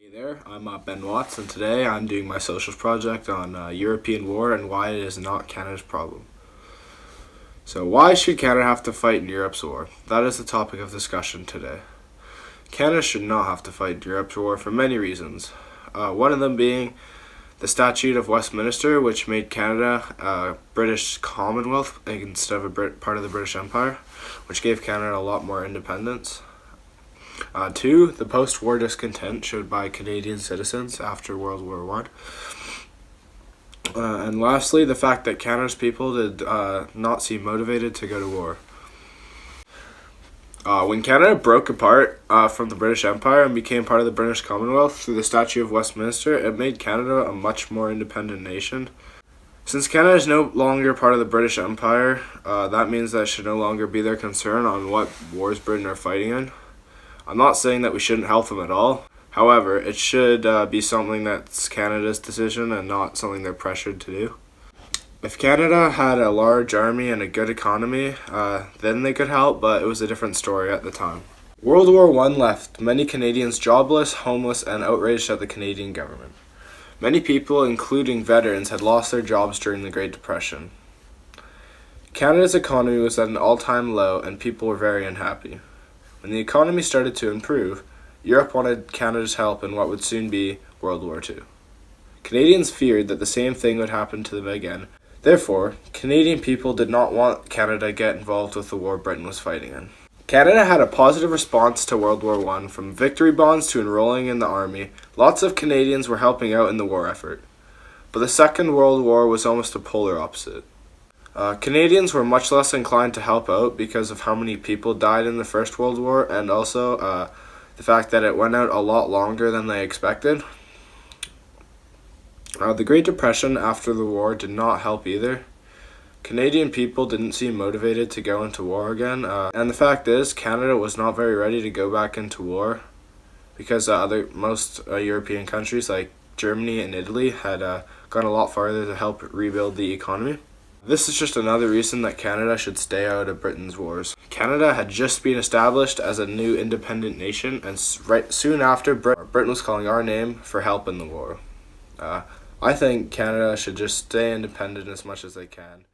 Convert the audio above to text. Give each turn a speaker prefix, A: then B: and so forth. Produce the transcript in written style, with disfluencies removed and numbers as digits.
A: Hey there, I'm Ben Watts, and today I'm doing my socials project on European war and why it is not Canada's problem. So, why should Canada have to fight in Europe's war? That is the topic of discussion today. Canada should not have to fight in Europe's war for many reasons. One of them being the Statute of Westminster, which made Canada a British Commonwealth instead of part of the British Empire, which gave Canada a lot more independence. Two, the post-war discontent showed by Canadian citizens after World War One. And lastly, the fact that Canada's people did not seem motivated to go to war. When Canada broke apart from the British Empire and became part of the British Commonwealth through the Statute of Westminster, it made Canada a much more independent nation. Since Canada is no longer part of the British Empire, that means that it should no longer be their concern on what wars Britain are fighting in. I'm not saying that we shouldn't help them at all. However, it should be something that's Canada's decision and not something they're pressured to do. If Canada had a large army and a good economy, then they could help, but it was a different story at the time. World War I left many Canadians jobless, homeless, and outraged at the Canadian government. Many people, including veterans, had lost their jobs during the Great Depression. Canada's economy was at an all-time low, and people were very unhappy. When the economy started to improve, Europe wanted Canada's help in what would soon be World War II. Canadians feared that the same thing would happen to them again. Therefore, Canadian people did not want Canada to get involved with the war Britain was fighting in. Canada had a positive response to World War I, from victory bonds to enrolling in the army. Lots of Canadians were helping out in the war effort. But the Second World War was almost a polar opposite. Canadians were much less inclined to help out because of how many people died in the First World War, and also the fact that it went out a lot longer than they expected. The Great Depression after the war did not help either. Canadian people didn't seem motivated to go into war again, and the fact is, Canada was not very ready to go back into war because most European countries like Germany and Italy had gone a lot farther to help rebuild the economy. This is just another reason that Canada should stay out of Britain's wars. Canada had just been established as a new independent nation, and soon after, Britain was calling our name for help in the war. I think Canada should just stay independent as much as they can.